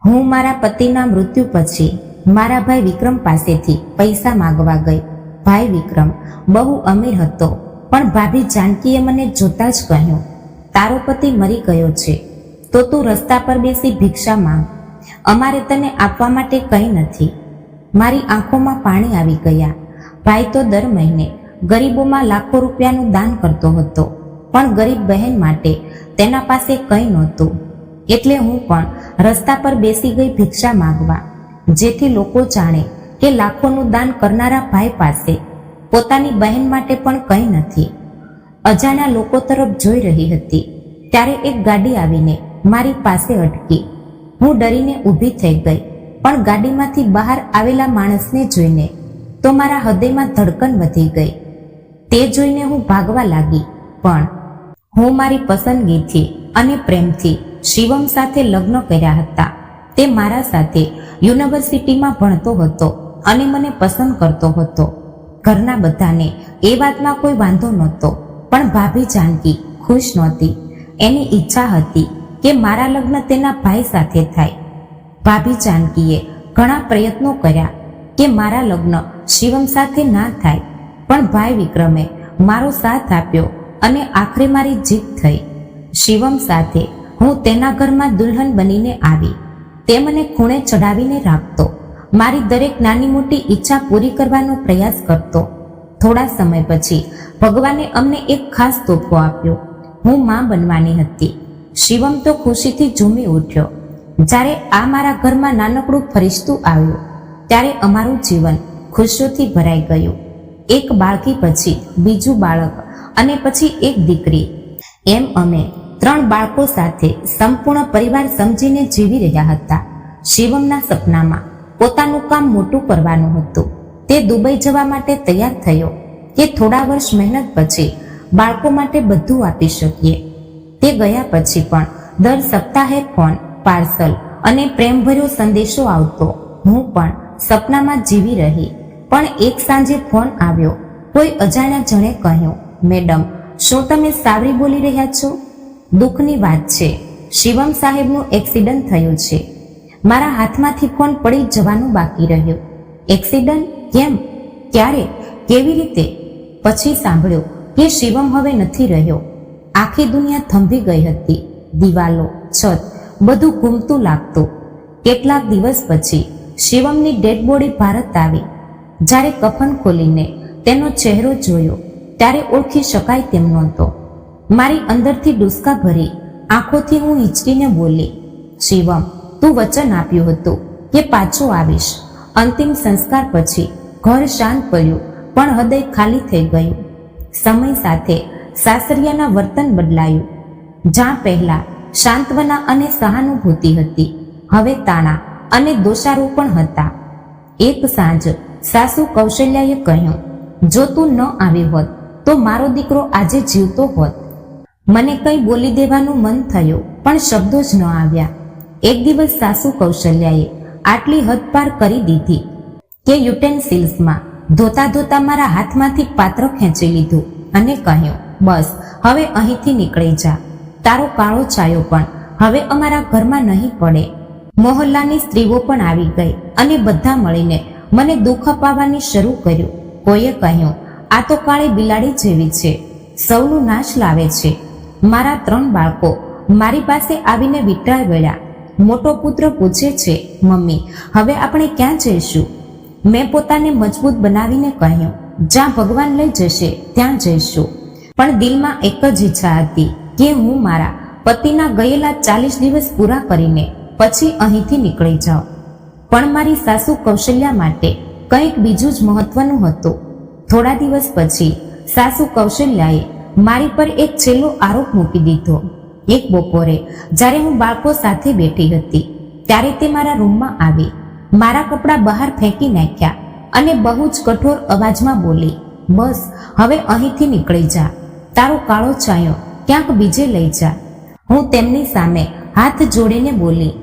હું મારા પતિના મૃત્યુ પછી મારા ભાઈ વિક્રમ પાસેથી પૈસા માંગવા ગઈ. ભાઈ વિક્રમ બહુ અમીર હતો, પણ ભાભી જાનકીએ મને જોતા જ કહ્યું, તારો પતિ મરી ગયો છે તો તું રસ્તા પર બેસી ભિક્ષા માંગ, અમારે તને આપવા માટે કંઈ નથી. મારી આંખોમાં પાણી આવી ગયા. ભાઈ તો દર મહિને ગરીબોમાં લાખો રૂપિયાનું દાન કરતો હતો, પણ ગરીબ બહેન માટે તેના પાસે કંઈ નહોતું. એટલે હું પણ રસ્તા પર બેસી ગઈ ભિક્ષા માંગવા, જેથી લોકો જાણે કે લાખોનું દાન કરનારા ભાઈ પાસે પોતાની બહેન માટે પણ કંઈ નથી. અજાણ્યા લોકો તરફ જોઈ રહી હતી ત્યારે એક ગાડી આવીને મારી પાસે અટકી. હું ડરીને ઊભી થઈ ગઈ, પણ ગાડીમાંથી બહાર આવેલા માણસને જોઈને તો મારા હૃદયમાં ધડકન વધી ગઈ. તે જોઈને હું ભાગવા લાગી, પણ હું મારી પસંદગીથી અને પ્રેમથી શિવમ સાથે લગ્ન કર્યા હતા. તે મારા સાથે યુનિવર્સિટીમાં ભણતો હતો અને મને પસંદ કરતો હતો. ઘરના બધાને એ વાતમાં કોઈ વાંધો નહોતો, પણ ભાભી જાનકી ખુશ નહોતી. એની ઈચ્છા હતી કે મારા લગ્ન તેના ભાઈ સાથે થાય. ભાભી જાનકીએ ઘણા પ્રયત્નો કર્યા કે મારા લગ્ન શિવમ સાથે ના થાય, પણ ભાઈ વિક્રમે મારો સાથ આપ્યો અને આખરે મારી જીત થઈ. શિવમ સાથે હું તેના ઘરમાં દુલ્હન બનીને આવી. તે મને ખૂણે ચડાવીને રાખતો, મારી દરેક નાની મોટી ઈચ્છા પૂરી કરવાનો પ્રયાસ કરતો. થોડા સમય પછી ભગવાને અમને એક ખાસ તોહફો આપ્યો. હું માં બનવાની હતી. શિવમ તો ખુશીથી ઝૂમી ઉઠ્યો. જ્યારે આ મારા ઘરમાં નાનકડું ફરિશ્તું આવ્યું ત્યારે અમારું જીવન ખુશીઓથી ભરાઈ ગયું. એક બાળકી પછી બીજું બાળક અને પછી એક દીકરી, એમ અમે 3 બાળકો સાથે સંપૂર્ણ પરિવાર સમજીને જીવી રહ્યા હતા. શિવમના સપનામાં પોતાનું કામ મોટું કરવાનું હતું. તે દુબઈ જવા માટે તૈયાર થયો કે થોડા વર્ષ મહેનત પછી બાળકો માટે બધું આપી શકીએ. તે ગયા પછી પણ દર સપ્તાહે ફોન, પાર્સલ અને પ્રેમભર્યો સંદેશો આવતો. હું પણ સપનામાં જીવી રહી, પણ એક સાંજે ફોન આવ્યો. કોઈ અજાણ્યા જણે કહ્યું, મેડમ, શું તમે સાવરી બોલી રહ્યા છો? દુઃખની વાત છે, શિવમ સાહેબનું એક્સિડન્ટ થયું છે. મારા હાથમાંથી ફોન પડી જવાનું બાકી રહ્યું. એક્સિડન્ટ? કેમ? ક્યારે? કેવી રીતે? પછી સાંભળ્યું કે શિવમ હવે નથી રહ્યો. આખી દુનિયા થંભી ગઈ હતી. દિવાલો, છત, બધું ઘૂમતું લાગતું. કેટલાક દિવસ પછી શિવમની ડેડ બોડી ભારત આવી. જ્યારે કફન ખોલીને તેનો ચહેરો જોયો ત્યારે ઓળખી શકાય તેમ નહોતો. મારી અંદરથી ડૂસકા ભરી આંખોથી હું હિંચકીને બોલી, શિવમ, તું વચન આપ્યું હતું કે પાછો આવીશ. અંતિમ સંસ્કાર પછી ઘર શાંત પડ્યું, પણ હૃદય ખાલી થઈ ગયું. સમય સાથે સાસરિયાના વર્તન બદલાયું. જ્યાં પહેલા સાંત્વના અને સહાનુભૂતિ હતી, હવે તાણા અને દોષારોપણ હતા. એક સાંજ સાસુ કૌશલ્યાએ કહ્યું, જો તું ન આવી હોત તો મારો દીકરો આજે જીવતો હોત. મને કંઈ બોલી દેવાનું મન થયું, પણ શબ્દો જ ન આવ્યા. એક દિવસ સાસુ કૌશલ્યાએ આટલી હદ પાર કરી દીધી કે યુટેન્સિલ્સમાં ધોતા ધોતા મારા હાથમાંથી પાત્ર ખેંચી લીધું અને કહ્યું, બસ હવે અહીંથી નીકળી જા. તારો કાળો છાયો પણ હવે અમારા ઘરમાં નહીં પડે. મોહલ્લાની સ્ત્રીઓ પણ આવી ગઈ અને બધા મળીને મને દુઃખ અપાવવાની શરૂ કર્યું. કોઈએ કહ્યું, આ તો કાળી બિલાડી જેવી છે, સૌનું નાશ લાવે છે. મારા 3 બાળકો મારી પાસે આવીને વિકરાળ વળ્યા. મોટો પુત્ર પૂછે છે, મમ્મી, હવે આપણે ક્યાં જઈશું? મેં પોતાને મજબૂત બનાવીને કહ્યું, જ્યાં ભગવાન લઈ જશે ત્યાં જઈશું. પણ દિલમાં એક જ ઈચ્છા હતી કે હું મારા પતિના ગયેલા 40 દિવસ પૂરા કરીને પછી અહીંથી નીકળી જાઉં. પણ મારી સાસુ કૌશલ્યા માટે કંઈક બીજું જ મહત્વનું હતું. થોડા દિવસ પછી સાસુ કૌશલ્યાએ મારી પર એક છેલ્લો આરોપ મૂકી દીધો. એક બપોરે જ્યારે હું બાળકો સાથે બેઠી હતી ત્યારે તે મારા રૂમમાં આવી, મારા કપડાં બહાર ફેંકી નાખ્યા અને બહુ જ કઠોર અવાજમાં બોલી, બસ હવે અહીંથી નીકળી જા. તારો કાળો છાંયો ક્યાંક બીજે લઈ જા. હું તેમની સામે હાથ જોડીને બોલી,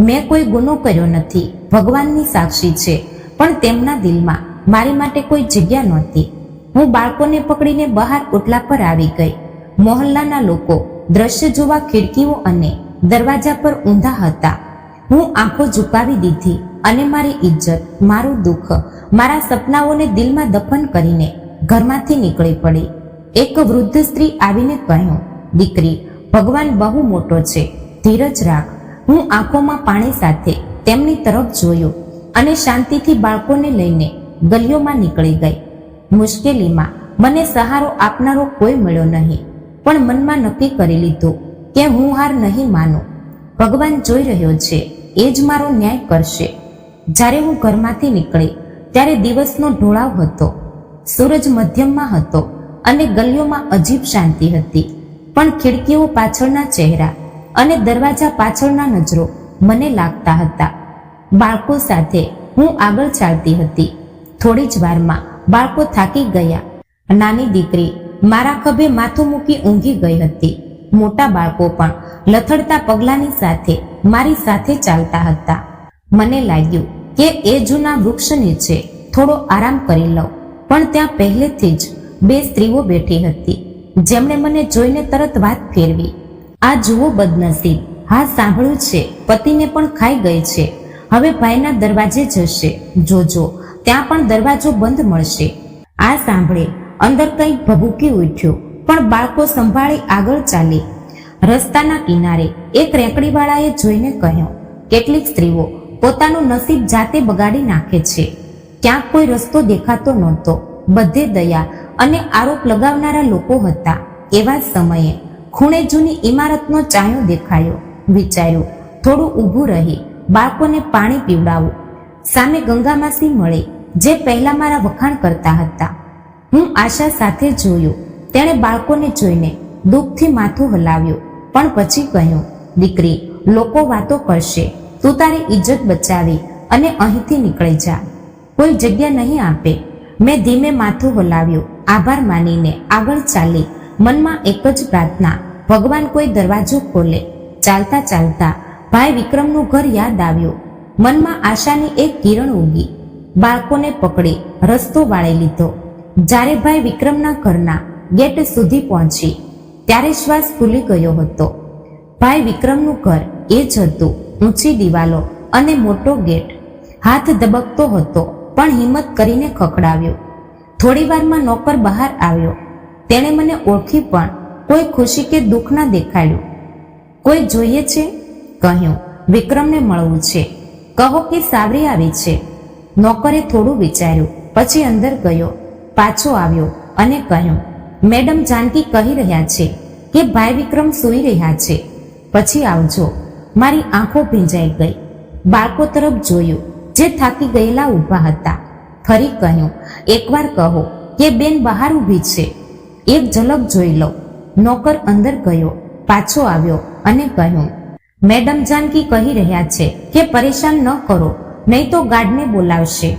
મેં કોઈ ગુનો કર્યો નથી, ભગવાનની સાક્ષી છે, પણ તેમના દિલમાં મારી માટે કોઈ જગ્યા નહોતી. હું બાળકોને પકડીને બહાર ઓટલા પર આવી ગઈ. મોહલ્લાના લોકો દ્રશ્ય જોવા ખિડકીઓ અને દરવાજા પર ઊંધા હતા. હું આંખો ઝુકાવી દીધી અને મારી ઇજ્જત, મારું દુઃખ, મારા સપનાઓને દિલમાં દફન કરીને ઘરમાંથી નીકળી પડી. એક વૃદ્ધ સ્ત્રી આવીને કહ્યું, દીકરી, ભગવાન બહુ મોટો છે, ધીરજ રાખ. હું આંખોમાં પાણી સાથે તેમની તરફ જોયું અને શાંતિથી બાળકોને લઈને ગલીઓમાં નીકળી ગઈ. મુશ્કેલીમાં મને સહારો આપનારો કોઈ મળ્યો નહીં, પણ મનમાં નક્કી કરી લીધું કે હું હાર નહીં માનું. ભગવાન જોઈ રહ્યો છે, એ જ મારો ન્યાય કરશે. જ્યારે હું ઘરમાંથી નીકળી ત્યારે દિવસનો ઢોળાવ હતો. સૂરજ મધ્યમમાં હતો અને ગલીઓમાં અજીબ શાંતિ હતી, પણ ખિડકીઓ પાછળના ચહેરા અને દરવાજા પાછળના નજરો મને લાગતા હતા. બાળકો સાથે હું આગળ ચાલતી હતી. થોડી જ વારમાં બાળકો થાકી ગયા. નાની દીકરી મારા ખભે માથું મૂકી ઊંઘી ગઈ હતી. મોટા બાળકો પણ લથડતા પગલાની સાથે મારી સાથે ચાલતા હતા. મને લાગ્યું કે એ જૂના વૃક્ષ નીચે થોડો આરામ કરી લઉં, પણ ત્યાં પહેલેથી જ બે સ્ત્રીઓ બેઠી હતી, જેમણે મને જોઈને તરત વાત ફેરવી. આ જુઓ બદનસીબ, હા સાંભળ્યું છે, પતિને પણ ખાઈ ગઈ છે, હવે ભાઈના દરવાજે જશે, જોજો ત્યાં પણ દરવાજો બંધ મળશે. આ સાંભળે અંદર કંઈક ભભૂકી ઉઠ્યું, પણ બાળકો સંભાળી આગળ ચાલી. રસ્તાના કિનારે એક રેંકડીવાળાએ જોઈને કહ્યું, કેટલીક સ્ત્રીઓ પોતાનું નસીબ જાતે બગાડી નાખે છે. ક્યાંક કોઈ રસ્તો દેખાતો નહોતો, બધે દયા અને આરોપ લગાવનારા લોકો હતા. એવા જ સમયે ખૂણે જૂની ઇમારતનો ચાયો દેખાયો. વિચાર્યું, થોડું ઊભું રહી બાળકોને પાણી પીવડાવું. સામે ગંગામાસી મળે, જે પહેલા મારા વખાણ કરતા હતા. હું આશા સાથે જોયું. તેણે બાળકોને જોઈને દુઃખથી માથું હલાવ્યું, પણ પછી કહ્યું, દીકરી, લોકો વાતો કરશે, તું તારી ઇજ્જત બચાવી અને અહીંથી નીકળી જા. કોઈ જગ્યા નહીં આપે. મેં ધીમે માથું હલાવ્યું, આભાર માનીને આગળ ચાલી. મનમાં એક જ પ્રાર્થના, ભગવાન કોઈ દરવાજો ખોલે. ચાલતા ચાલતા ભાઈ વિક્રમનું ઘર યાદ આવ્યું. મનમાં આશાની એક કિરણ ઉગી. બાળકોને પકડી રસ્તો વાળી લીધો. જ્યારે ભાઈ વિક્રમના ઘરના ગેટ સુધી પહોંચી ત્યારે શ્વાસ ફૂલી ગયો હતો. ભાઈ વિક્રમનું ઘર એ જ હતું, ઊંચી દિવાલો અને મોટો ગેટ. હાથ ધબકતો હતો, પણ હિંમત કરીને ખખડાવ્યો. થોડી વારમાં નોકર બહાર આવ્યો. તેણે મને ઓળખી, પણ કોઈ ખુશી કે દુઃખ ના દેખાડ્યું. કોઈ જોઈએ છે? કહ્યું, વિક્રમને મળવું છે. કહો કે સાવરી આવી છે. નોકરે થોડું વિચાર્યું, પછી અંદર ગયો. પાછો આવ્યો અને કહ્યું, મેડમ જાનકી કહી રહ્યા છે કે ભાઈ વિક્રમ સૂઈ રહ્યા છે, પછી આવજો. મારી આંખો ભીંજાઈ ગઈ. બાળકો તરફ જોયું, જે થાકી ગયેલા ઊભા હતા. ફરી કહ્યું, એકવાર કહો કે બેન બહાર ઊભી છે, એક ઝલક જોઈ લો. નોકર અંદર ગયો, પાછો આવ્યો અને કહ્યું, મેડમ જાનકી કહી રહ્યા છે કે પરેશાન ન કરો, નહીં તો ગાર્ડને બોલાવશે.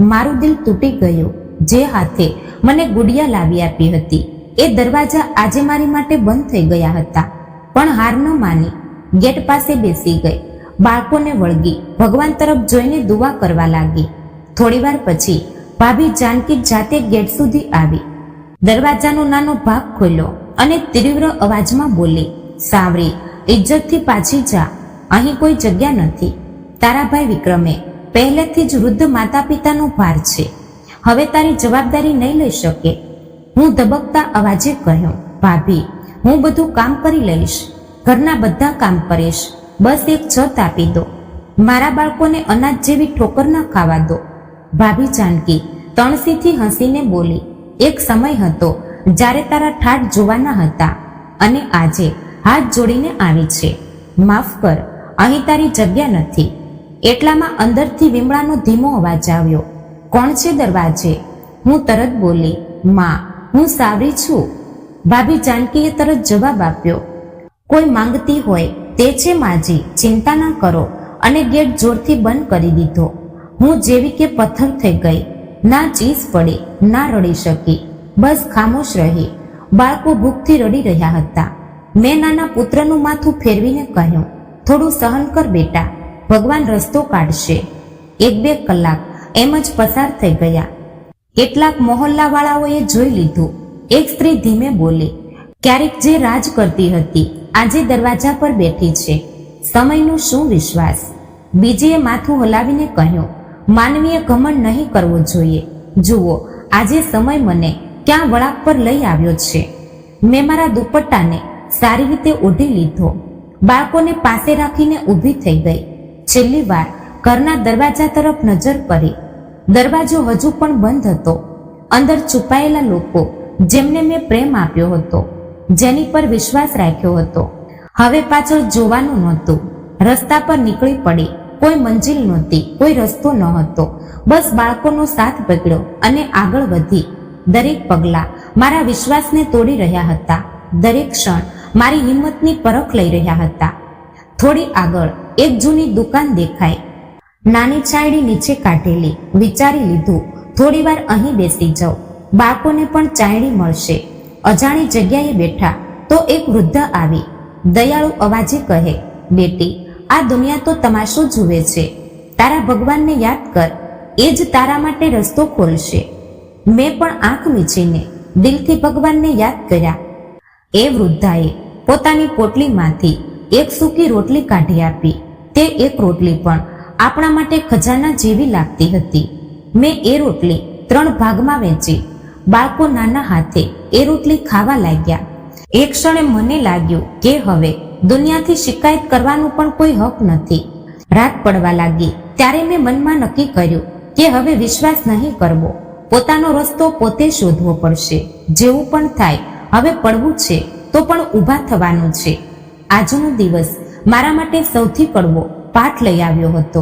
મારું દિલ તૂટી ગયું. જે હાથે મને ગુડિયા લાવી આપી હતી, એ દરવાજા આજે મારી માટે બંધ થઈ ગયા હતા. પણ હાર ન માની ગેટ પાસે બેસી ગઈ. બાળકોને વળગી ભગવાન તરફ જોઈને દુઆ કરવા લાગી. થોડીવાર પછી ભાભી જાનકી જાતે ગેટ સુધી આવી. દરવાજાનો નાનો ભાગ ખોલ્યો અને તીવ્ર અવાજમાં બોલી, સાવરી, ઇજ્જતથી પાછી જા, અહીં કોઈ જગ્યા નથી. તારા ભાઈ વિક્રમે પહેલેથી જ વૃદ્ધ માતા પિતાનો ભાર છે, હવે તારી જવાબદારી નહીં લઈ શકે. હું ધબકતા અવાજે કહ્યું, ભાભી, હું બધું કામ કરી લઈશ, ઘરના બધા કામ કરીશ, બસ એક છત આપી દો. મારા બાળકોને અનાજ જેવી ઠોકર ન ખાવા દો. ભાભી જાનકી તણસીથી હસીને બોલી, એક સમય હતો જ્યારે તારા ઠાઠ જોવાના હતા અને આજે હાથ જોડીને આવી છે. માફ કર, અહીં તારી જગ્યા નથી. એટલામાં અંદરથી વિમળાનો ધીમો અવાજ આવ્યો, કોણ છે દરવાજે? હું તરત બોલી, માં, હું સાવરી છું. ભાભી જાનકીએ તરત જવાબ આપ્યો, કોઈ માંગતી હોય તે છે માજી, ચિંતા ના કરો. અને ગેટ જોરથી બંધ કરી દીધો. હું જેવી કે પથ્થર થઈ ગઈ. ના ચીસ પડી, ના રડી શકી, બસ ખામોશ રહી. બાળકો ભૂખથી રડી રહ્યા હતા. મેં નાના પુત્રનું માથું ફેરવીને કહ્યું, થોડું સહન કર બેટા, ભગવાન રસ્તો કાઢશે. 1-2 કલાક એમ જ પસાર થઈ ગયા. કેટલાક મહોલ્લાવાળાઓએ જોઈ લીધું. એક સ્ત્રી ધીમે બોલી, ક્યારેક જે રાજ કરતી હતી આજે દરવાજા પર બેઠી છે. સમયનો શું વિશ્વાસ? બીજીએ માથું હલાવીને કહ્યું, માનવીએ ઘમંડ નહીં કરવો જોઈએ. જુઓ, આજે સમય મને ક્યાં વળાંક પર લઈ આવ્યો છે. મેં મારા દુપટ્ટાને સારી રીતે ઓઢી લીધો. બાળકોને પાસે રાખીને ઊભી થઈ ગઈ. છેલ્લી વાર ઘરના દરવાજા તરફ નજર કરી. દરવાજો હજુ પણ બંધ હતો. અંદર છુપાયેલા લોકો જેમને મેં પ્રેમ આપ્યો હતો, જેની પર વિશ્વાસ રાખ્યો હતો, હવે પાછળ જોવાનું નહોતું. રસ્તા પર નીકળી પડી. કોઈ મંજિલ નહોતી, કોઈ રસ્તો ન હતો. બસ બાળકોનો સાથ પકડ્યો અને આગળ વધી. દરેક પગલાં મારા વિશ્વાસને તોડી રહ્યા હતા. દરેક ક્ષણ મારી હિંમતની પરખ લઈ રહ્યા હતા. થોડી આગળ એક જૂની દુકાન દેખાઈ. નાની છાંયડી નીચે કાઢેલી. વિચારી લીધું, થોડી વાર અહીં બેસી જાઉં, બાળકોને પણ ચાયડી મળશે. અજાણી જગ્યાએ બેઠા તો એક વૃદ્ધ આવી. દયાળુ અવાજે કહે, બેટી, આ દુનિયા તો તમાશો જુએ છે. તારા ભગવાનને યાદ કર, એ જ તારા માટે રસ્તો ખોલશે. મેં પણ આંખ મીચીને દિલથી ભગવાનને યાદ કર્યા. એ વૃદ્ધાએ પોતાની પોટલીમાંથી એક સૂકી રોટલી કાઢી આપી. તે એક રોટલી પણ આપણા માટે ખજાના જેવી લાગતી હતી. મેં એ રોટલી 3 ભાગમાં વહેંચી. બાળકો નાના હાથે એ રોટલી ખાવા લાગ્યા. એક ક્ષણે મને લાગ્યું કે હવે દુનિયાથી શિકાયત કરવાનું પણ કોઈ હક નથી. રાત પડવા લાગી ત્યારે મેં મનમાં નક્કી કર્યું કે હવે વિશ્વાસ નહીં કરવો, પોતાનો રસ્તો પોતે શોધવો પડશે. જેવું પણ થાય, હવે પડવું છે તો પણ ઊભા થવાનું છે. આજનો દિવસ મારા માટે સૌથી કડવો પાઠ લઈ આવ્યો હતો.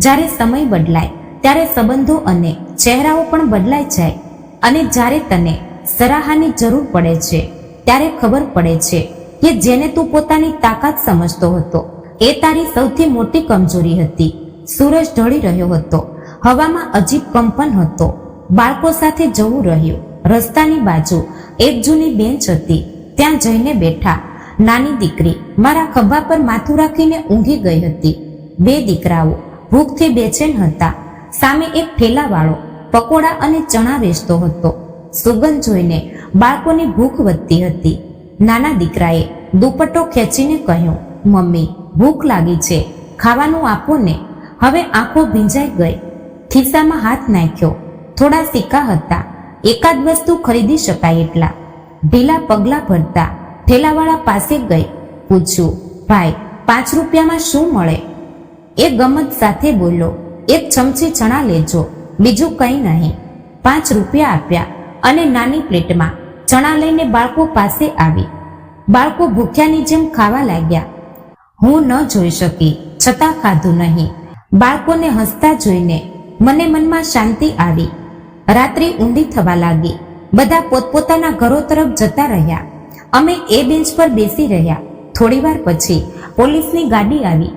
જ્યારે સમય બદલાય ત્યારે સંબંધો અને ચહેરાઓ પણ બદલાઈ જાય. અને જ્યારે તને સરાહાની જરૂર પડે છે ત્યારે ખબર પડે છે કે જેને તું પોતાની તાકાત સમજતો હતો એ તારી સૌથી મોટી કમજોરી હતી. સૂરજ ઢળી રહ્યો હતો. હવામાં અજીબ કંપન હતો. બાળકો સાથે જવું રહ્યું. રસ્તાની બાજુ એક જૂની બેન્ચ હતી. ત્યાં જઈને બેઠા. નાની દીકરી મારા ખભા પર માથું રાખીને ઊંઘી ગઈ હતી. 2 દીકરાઓ ભૂખથી બેચેન હતા. સામે એક ઠેલાવાળો પકોડા અને ચણા વેચતો હતો. સુગંધ જોઈને બાળકોની ભૂખ વધતી હતી. નાના દીકરાએ દુપટ્ટો ખેંચીને કહ્યું, મમ્મી, ભૂખ લાગી છે, ખાવાનું આપો ને. હવે આંખો ભીંજાઈ ગઈ. ખિસ્સામાં હાથ નાખ્યો. થોડા સિક્કા હતા, એકાદ વસ્તુ ખરીદી શકાય એટલા. ઢીલા પગલા ભરતા ઠેલાવાળા પાસે ગઈ. પૂછ્યું, ભાઈ, 5 રૂપિયામાં શું મળે? એ ગમત સાથે બોલ્યો, 1 ચમચી ચણા લેજો, બીજું કંઈ નહીં. 5 રૂપિયા આપ્યા અને નાની પ્લેટમાં ચણા લઈને બાળકો પાસે આવી. બાળકો ભૂખ્યાની જેમ ખાવા લાગ્યા. હું ન જોઈ શકી છતાં ખાધું નહીં. બાળકોને હસતા જોઈને મને મનમાં શાંતિ આવી. રાત્રિ ઊંડી થવા લાગી. બધા પોતપોતાના ઘરો તરફ જતા રહ્યા. અમે એ બેન્ચ પર બેસી રહ્યા. થોડી વાર પછી પોલીસની ગાડી આવી.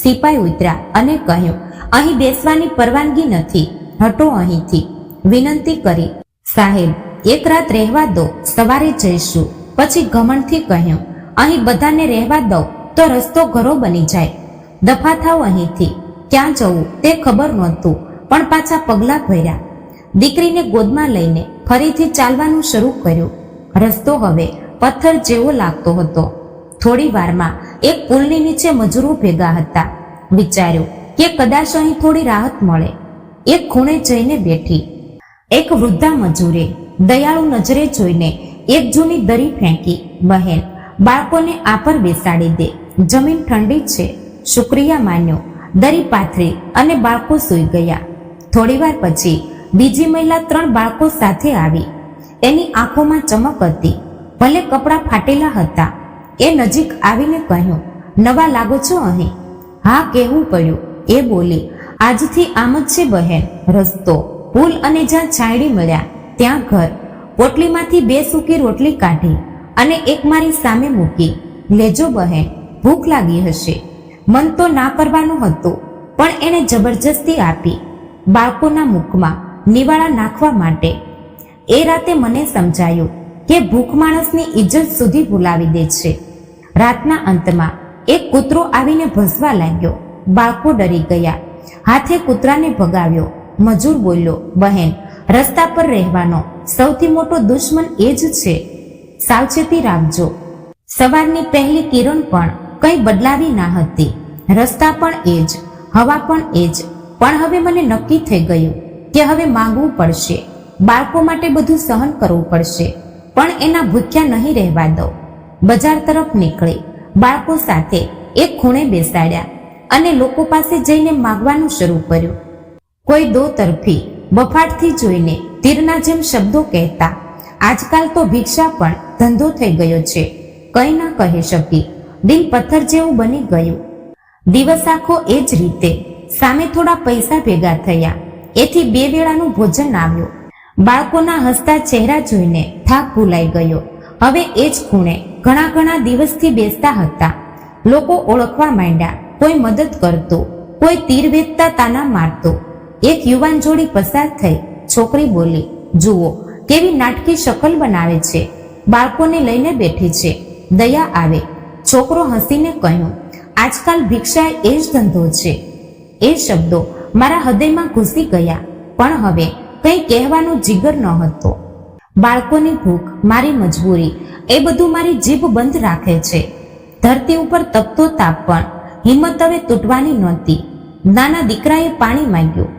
સિપાઈ ઉતર્યા અને કહ્યું, અહીં બેસવાની પરવાનગી નથી, હટો અહીંથી. વિનંતી કરી, સાહેબ, એક રાત રહેવા દો, સવારે જઈશું. પછી ઘમંડથી કહ્યું, અહીં બધાને રહેવા દો તો રસ્તો ઘરો બની જાય. દફા થાવ અહીંથી. ક્યાં જવું તે ખબર નહોતું, પણ પાછા પગલાં ભર્યા. દીકરીને ગોદમાં લઈને ફરીથી ચાલવાનું શરૂ કર્યું. રસ્તો હવે પથ્થર જેવો લાગતો હતો. થોડી વારમાં એક પુલની નીચે મજૂરો ભેગા હતા. વિચાર્યું કે કદાચ અહીં થોડી રાહત મળે. એક ખૂણે જઈને બેઠી. એક વૃદ્ધા મજૂરે દયાળુ નજરે જોઈને એક જૂની દરી ફેંકી. બહેન, બાળકોને આ પર બેસાડી દે, જમીન ઠંડી છે. શુક્રિયા માન્યો. દરી પાથરી અને બાળકો સૂઈ ગયા. થોડી વાર પછી બીજી મહિલા 3 બાળકો સાથે આવી. એની આંખોમાં ચમક હતી. ભલે કપડાં ફાટેલા હતા. એ નજીક આવીને કહ્યું, નવા લાગો છો અહીં? હા, કહેવું પડ્યું. એ બોલી, આજથી આમ જ છે બહેન. રસ્તો, પુલ અને જ્યાં છાંયડી મળ્યા ત્યાં ઘર. પોટલીમાંથી 2 સૂકી રોટલી કાઢી અને એક મારી સામે મૂકી. લેજો બહેન, ભૂખ લાગી હશે. મન તો ના કરવાનું હતું, પણ એણે જબરજસ્તી આપી, બાળકોના મુખમાં નિવાળા નાખવા માટે. એ રાતે મને સમજાયું કે ભૂખ માણસની ઇજ્જત સુધી ભૂલાવી દે છે. રાતના અંતમાં એક કૂતરો આવીને ભસવા લાગ્યો. બાળકો ડરી ગયા. હાથે કૂતરાને ભગાવ્યો. મજૂર બોલ્યો, બહેન, રસ્તા પર રહેવાનો સૌથી મોટો દુશ્મન એ જ છે. સાવચેતી રાખજો. સવારની પહેલી કિરણ પણ કંઈ બદલાવી ના હતી. રસ્તા પણ એ જ. હવા પણ એ જ. પણ હવે મને નક્કી થઈ ગયું કે હવે માંગવું પડશે. બાળકો માટે બધું સહન કરવું પડશે, પણ એના ભૂખ્યા નહીં રહેવા દો. બજાર તરફ નીકળી બાળકો સાથે એક ખૂણે બેસાડ્યા અને લોકો પાસે જઈને માગવાનું શરૂ કર્યું. કોઈ દો તરફી બફાટથી જોઈને તીરના જેમ શબ્દો કહેતા. આજકાલ તો ભિક્ષા પણ ધંધો થઈ ગયો છે. કંઈ ના કહી શકી. દિલ પથ્થર જેવું બની ગયું. દિવસ આખો એ જ રીતે. સામે થોડા પૈસા ભેગા થયા, એથી 2 વેળાનું ભોજન આવ્યું. બાળકોના હસતા ચહેરા જોઈને થાક ભૂલાઈ ગયો. હવે એ જ ખૂણે ઘણા દિવસથી બેસતા હતા. લોકો ઓળખવા માંડ્યા. કોઈ મદદ કરતું, કોઈ તીર વેચતા તાના મારતું. એક યુવાન જોડી પસાર થઈ. છોકરી બોલી, જુઓ કેવી નાટકી શકલ બનાવે છે, બાળકોને લઈને બેઠી છે, દયા આવે. છોકરો હસીને કહ્યું, આજકાલ ભિક્ષા એ જ ધંધો છે. એ શબ્દો મારા હૃદયમાં ઘૂસી ગયા, પણ હવે કંઈ કહેવાનો જીગર ન હતો. બાળકોની ભૂખ, મારી મજબૂરી, એ બધું મારી જીભ બંધ રાખે છે. ધરતી ઉપર તપતો તાપ પણ હિંમત હવે તૂટવાની નહોતી. નાના દીકરાએ પાણી માંગ્યું.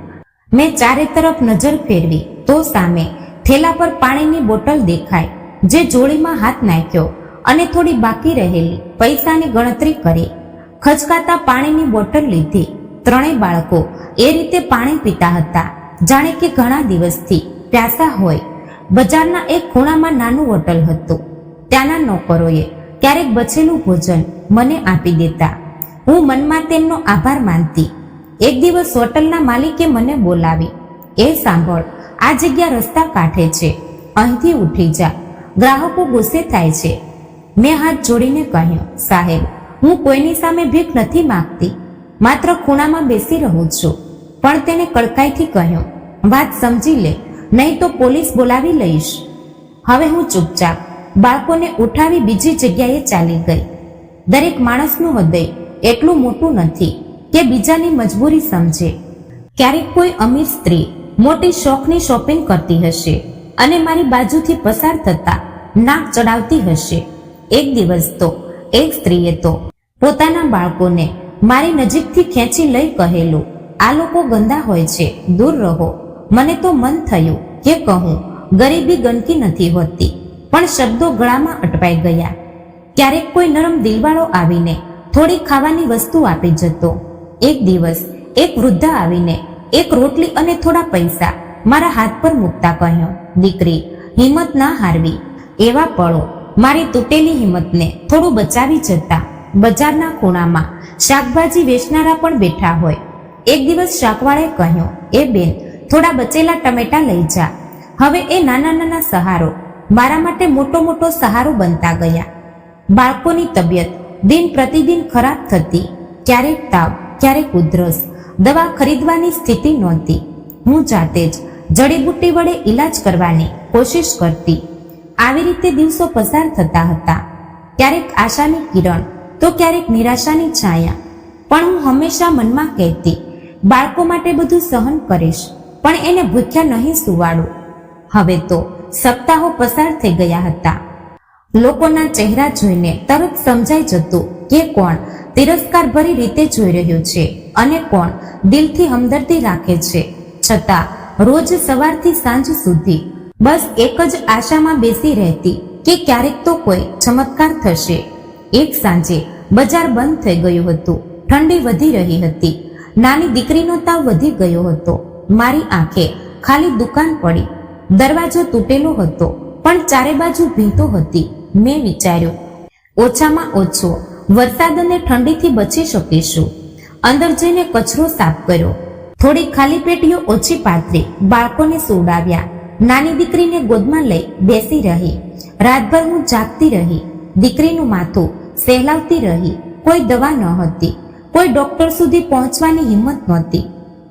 મેં ચારે તરફ નજર ફેરવી તો સામે થેલા પર પાણીની બોટલ દેખાય. જે જોડીમાં હાથ નાખ્યો અને થોડી બાકી રહેલી પૈસાની ગણતરી કરી. ખચકાતા પાણીની બોટલ લીધી. 3 બાળકો એ રીતે પાણી પીતા હતા જાણે કે ઘણા દિવસથી પ્યાસા હોય. બજારના એક ખૂણામાં નાનું હોટલ હતું. ત્યાંના નોકરોએ ક્યારેક બચેલું ભોજન મને આપી દેતા. હું મનમાં તેમનો આભાર માનતી. એક દિવસ હોટલના માલિકે મને બોલાવી. એ સાંભળ, આ જગ્યા રસ્તા કાંઠે છે, અહીંથી ઉઠી જા, ગ્રાહકો ગુસ્સે થાય છે. મેં હાથ જોડીને કહ્યું, સાહેબ, હું કોઈની સામે ભીખ નથી માંગતી, માત્ર ખૂણામાં બેસી રહું છું. પણ તેને કડકાઈથી કહ્યું, વાત સમજી લે, નહીં તો પોલીસ બોલાવી લઈશ. હવે હું ચૂપચાપ બાળકોને ઉઠાવી બીજી જગ્યાએ ચાલી ગઈ. દરેક માણસનું હૃદય એટલું મોટું નથી કે બીજાની મજબૂરી સમજે. ક્યારેક કોઈ અમીર સ્ત્રી મોટી શોખની શોપિંગ કરતી હશે અને મારી બાજુથી પસાર થતા નાક ચડાવતી હશે. એક દિવસ તો એક સ્ત્રીએ તો પોતાના બાળકોને મારી નજીકથી ખેંચી લઈ કહેલું, આ લોકો ગંદા હોય છે, દૂર રહો. મને તો મન થયું કે કહું, ગરીબી ગંદકી નથી હોતી, પણ શબ્દો ગળામાં અટવાઈ ગયા. ક્યારેક કોઈ નરમ દિલવાળો આવીને થોડી ખાવાની વસ્તુ આપી જતો. એક દિવસ એક વૃદ્ધા આવીને એક રોટલી અને થોડા પૈસા મારા હાથ પર મૂકતા કહ્યું, દીકરી, હિંમત ના હારવી. એવા પળો મારી તૂટેલી હિંમતને થોડું બચાવી જતા. બજારના ખૂણામાં શાકભાજી વેચનારા પણ બેઠા હોય. એક દિવસ શાકવાળાએ કહ્યું, એ બેન, થોડા બચેલા ટમેટા લઈ જા. હવે એ નાના સહારો મારા માટે મોટો સહારો બનતા ગયા. બાળકોની તબિયત દિન પ્રતિદિન ખરાબ થતી. ક્યારેક તાવ, ક્યારેક ઉધરસ. દવા ખરીદવાની સ્થિતિ નહોતી. હું જાતે જ જડીબુટ્ટી વડે ઈલાજ કરવાની કોશિશ કરતી. આવી રીતે દિવસો પસાર થતા હતા. ક્યારેક આશાની કિરણ તો ક્યારેક નિરાશાની છાયા. પણ હું હંમેશા મનમાં કહેતી, બાળકો માટે બધું સહન કરીશ, પણ એને ભૂખ્યા નહીં સુવાડું. હવે તો સપ્તાહો પસાર થઈ ગયા હતા. લોકોના ચહેરા જોઈને તરત સમજાઈ જતું કે કોણ તિરસ્કાર ભરી રીતે જોઈ રહ્યું છે અને કોણ દિલથી હમદર્દી રાખે છે. છતાં રોજ સવારથી સાંજ સુધી બસ એક જ આશામાં બેસી રહેતી કે ક્યારેક તો કોઈ ચમત્કાર થશે. એક સાંજે બજાર બંધ થઈ ગયું હતું. ઠંડી વધી રહી હતી. નાની દીકરીનો તાવ વધી ગયો હતો. મારી આંખે ખાલી દુકાન પડી. દરવાજો તૂટેલો હતો, પણ ચારે બાજુ ભીંતો હતી. મેં વિચાર્યું, ઓછામાં ઓછો વરસાદ અને ઠંડીથી બચી શકીશું. અંદર જઈને કચરો સાફ કર્યો. થોડી ખાલી પેટીઓ ઓછી પાથરી બાળકોને સુવડાવ્યા. નાની દીકરીને ગોદમાં લઈ બેસી રહી. રાતભર હું જાગતી રહી. દીકરીનું માથું સહેલાવતી રહી. કોઈ દવા ન હતી. કોઈ ડોક્ટર સુધી પહોંચવાની હિંમત નહોતી.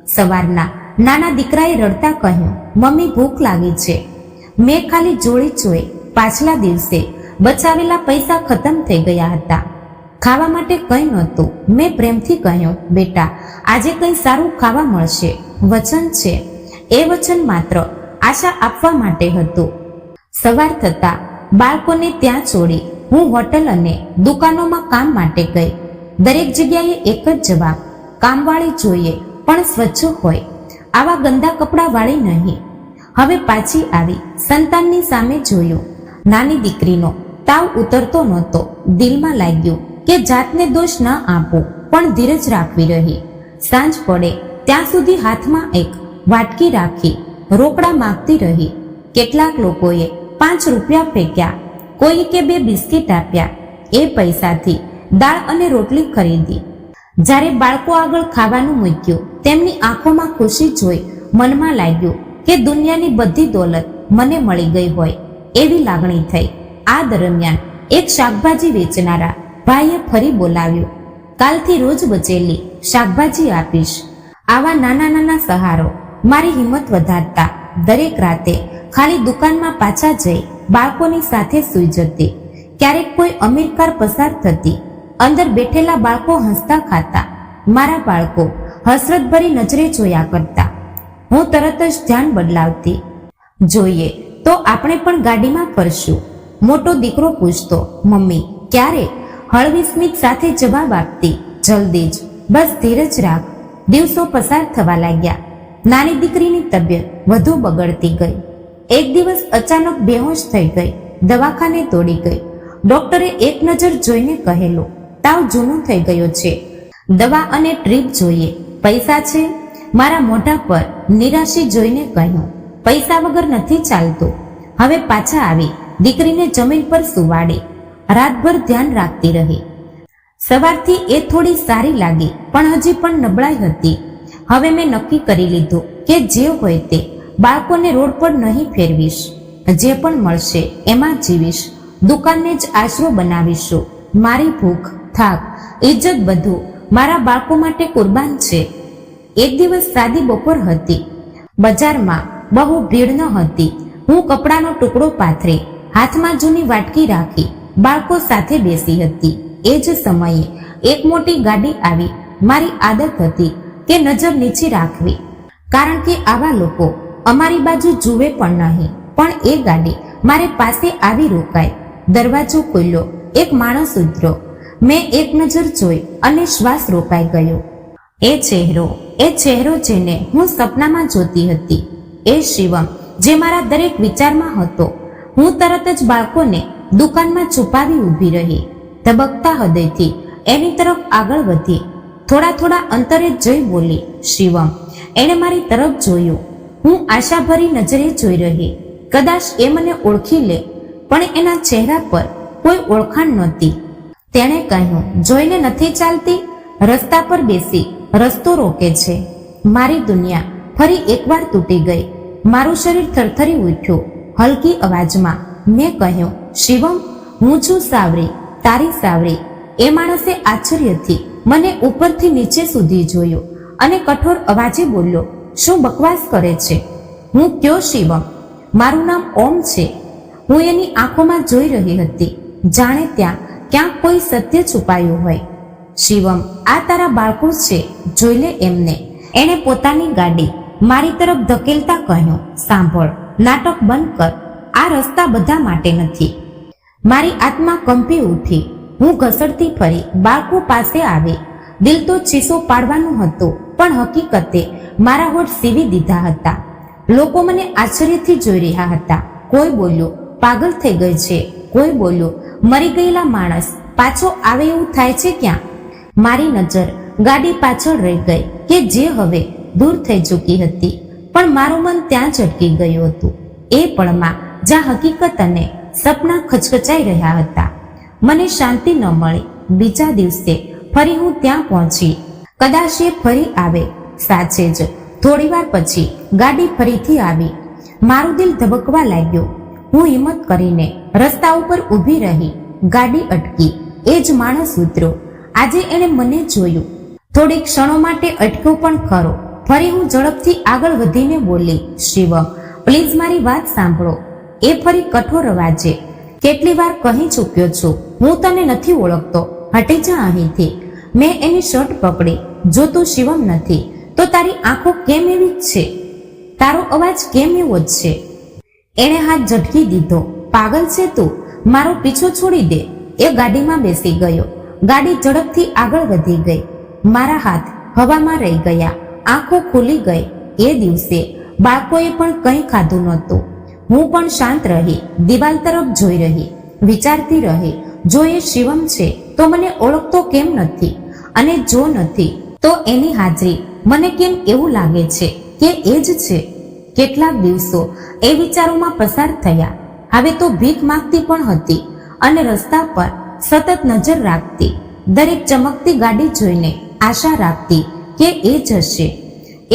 સવારના નાના દીકરાએ રડતા કહ્યું, મમ્મી, ભૂખ લાગી છે. મેં ખાલી જોડી જોઈ. પાછલા દિવસે બચાવેલા પૈસા ખતમ થઈ ગયા હતા. ખાવા માટે કંઈ નહોતું. મેં પ્રેમથી કહ્યું, બેટા, આજે કંઈ સારું ખાવા મળશે. વચન છે. એ વચન માત્ર આશા આપવા માટે હતું. સવાર થતા બાળકોને ત્યાં છોડી હું હોટલ અને દુકાનોમાં કામ માટે ગઈ. દરેક જગ્યાએ એક જ જવાબ, કામવાળી જોઈએ પણ સ્વચ્છ હોય, આવા ગંદા કપડાં વાળી નહીં. હવે પાછી આવી સંતાનની સામે જોયું. નાની દીકરીનો તાવ ઉતરતો નહોતો. દિલમાં લાગ્યું કે જાતને દોષ ન આપો, પણ ધીરજ રાખવી રહી. સાંજ પડે ત્યાં સુધી હાથમાં એક વાટકી રાખી રોકડા માંગતી રહી. કેટલાક લોકોએ 5 રૂપિયા ફેંક્યા, કોઈ કે 2 બિસ્કીટ આપ્યા. એ પૈસાથી દાળ અને રોટલી ખરીદી. જ્યારે બાળકો આગળ ખાવાનું મૂક્યું, તેમની આંખોમાં ખુશી જોઈ મનમાં લાગ્યું કે દુનિયાની બધી દોલત મને મળી ગઈ હોય એવી લાગણી થઈ. આ દરમિયાન એક શાકભાજી વેચનારા ભાઈએ ફરી બોલાવ્યું. કાલથી રોજ બચેલી શાકભાજી આપીશ. આવા નાના નાના સહારો મારી હિંમત વધારતા દરેક રાતે ખાલી દુકાનમાં પાછા જઈ બાળકોની સાથે સૂઈ જતી. ક્યારેક કોઈ અમીર કાર પસાર થતી, અંદર બેઠેલા બાળકો હસતા ખાતા. મારા બાળકો હસરતભરી નજરે જોયા કરતા. હું તરત જ ધ્યાન બદલાવતી. જોઈએ તો આપણે પણ ગાડીમાં ફરશું. મોટો દીકરો પૂછતો, મમ્મી ક્યારે? હળવી સ્મિત સાથે જવાબ આપતી, જલ્દી જ, બસ ધીરજ રાખ. દિવસો પસાર થવા લાગ્યા. નાની દીકરીની તબિયત વધુ બગડતી ગઈ. એક દિવસ અચાનક બેહોશ થઈ ગઈ. દવાખાને દોડી ગઈ. ડોક્ટરે એક નજર જોઈને કહેલું, તાવ જૂનો થઈ ગયો છે, દવા અને ટ્રીપ જોઈએ. પૈસા છે? મારા મોઢા પર નિરાશી જોઈને કહ્યું, પૈસા વગર નથી ચાલતું. હવે પાછા આવી દીકરીને જમીન પર સુવાડી. રાતભર ધ્યાન રાખતી રહી. સવારથી એ થોડી સારી લાગી, પણ હજી પણ નબળાઈ હતી. હવે મેં નક્કી કરી લીધું કે જે હોય તે બાળકોને રોડ પર નહીં ફેરવીશ. જે પણ મળશે એમાં જીવીશ. દુકાનને જ આશરો બનાવીશું. મારી ભૂખ, થાક, ઇજ્જત બધું મારા બાળકો માટે કુરબાન છે. એક દિવસ સાદી બપોર હતી. બજારમાં બહુ ભીડ ન હતી. હું કપડાનો ટુકડો પાથરી હાથમાં જૂની વાટકી રાખી બાળકો સાથે બેસી હતી. એ જ સમયે એક મોટી ગાડી આવી. મારી આદત હતી કે નજર નીચી રાખવી, કારણ કે આવા લોકો અમારી બાજુ જુએ પણ નહીં. પણ એ ગાડી મારે પાસે આવી રોકાઈ. દરવાજો ખોલ્યો. એક માણસ ઉતર્યો. મેં એક નજર જોઈ અને શ્વાસ રોકાઈ ગયો. એ ચહેરો જેને હું સપનામાં જોતી હતી. એ શિવમ જે મારા દરેક વિચારમાં હતો. હું તરત જ બાળકોને દુકાનમાં છુપાવી ઊભી રહી. ધબકતા હૃદયથી એની તરફ આગળ વધી. થોડા અંતરે જઈ બોલી, શિવમ. એણે મારી તરફ જોયું. હું આશાભરી નજરે જોઈ રહી. કદાચ એ મને ઓળખી લે, પણ એના ચહેરા પર કોઈ ઓળખાણ નહોતી. તેણે કહ્યું, જોઈને નથી ચાલતી? રસ્તા પર બેસી રસ્તો રોકે છે. મારી દુનિયા ફરી એકવાર તૂટી ગઈ. મારું શરીર થરથરી ઉઠ્યું. હલકી અવાજમાં મેં કહ્યું, શિવમ, હું છું સાવરી, તારી સાવરી. એ માણસે આશ્ચર્યથી મને ઉપરથી નીચે સુધી જોયું અને કઠોર અવાજે બોલ્યો, શું બકવાસ કરે છે? હું કયો શિવમ? મારું નામ ઓમ છે. હું એની આંખોમાં જોઈ રહી હતી, જાણે ત્યાં ક્યાંક કોઈ સત્ય છુપાયું હોય. શિવમ, આ તારા બાળકો છે, જોઈ લે એમને. એણે પોતાની ગાડી મારી તરફ ધકેલતા કહ્યું, સાંભળ, નાટક બંધ કર. આ રસ્તા બધા માટે નથી. મારી આત્મા કંપી ઉઠી. હું ઘસડતી ફરી બાળકો પાસે આવી. દિલ તો ચીસો પાડવાનું હતું, પણ હકીકતે મારા હોઠ સીવી દીધા હતા. લોકો મને આશ્ચર્યથી જોઈ રહ્યા હતા. કોઈ બોલ્યું, પાગલ થઈ ગઈ છે. કોઈ બોલ્યું, મરી ગયેલા માણસ પાછો આવે એવું થાય છે ક્યાં? મારી નજર ગાડી પાછળ રહી ગઈ કે જે હવે દૂર થઈ ચૂકી હતી, પણ મારું મન ત્યાં જ અટકી ગયું હતું. એ પળમાં જ્યાં હકીકત અને સપના ખચખચાઈ રહ્યા હતા. મને શાંતિ ન મળી. બીજા દિવસે ફરી હું ત્યાં પહોંચી. કદાચ એ ફરી આવે. સાચે જ થોડીવાર પછી ગાડી ફરીથી આવી. મારું દિલ ધબકવા લાગ્યું. હું હિંમત કરીને રસ્તા ઉપર ઊભી રહી. ગાડી અટકી. એ જ માણસ ઉતર્યો. આજે એણે મને જોયું. થોડી ક્ષણો માટે અટક્યો પણ ખરો. ફરી હું ઝડપથી આગળ વધીને બોલી, શિવમ, પ્લીઝ મારી વાત સાંભળો. એ ફરી કઠોર અવાજે, કેટલી વાર કહી ચૂક્યો છું, હું તને નથી ઓળખતો, હટી જા અહીંથી. મેં એની શર્ટ પકડી. જો તું શિવમ નથી તો તારી આંખો કેમ એવી જ છે? તારો અવાજ કેમ એવો જ છે? એણે હાથ ઝટકી દીધો. પાગલ છે તું? મારો પીછો છોડી દે. એ ગાડીમાં બેસી ગયો. ગાડી ઝડપથી આગળ વધી ગઈ. મારા હાથ હવામાં રહી ગયા. આંખો ખુલી ગઈ. એ દિવસે બાળકોએ પણ કંઈ ખાધું નહોતું. હું પણ શાંત રહી, દિવાલ તરફ જોઈ રહી, વિચારતી રહી, જો એ શિવમ છે તો મને ઓળખતો કેમ નથી, અને જો નથી તો એની હાજરી મને કેમ એવું લાગે છે કે એ જ છે. કેટલાક દિવસો એ વિચારોમાં પસાર થયા. હવે તો ભીખ માંગતી પણ હતી અને રસ્તા પર સતત નજર રાખતી. દરેક ચમકતી ગાડી જોઈને આશા રાખતી કે એ જ હશે.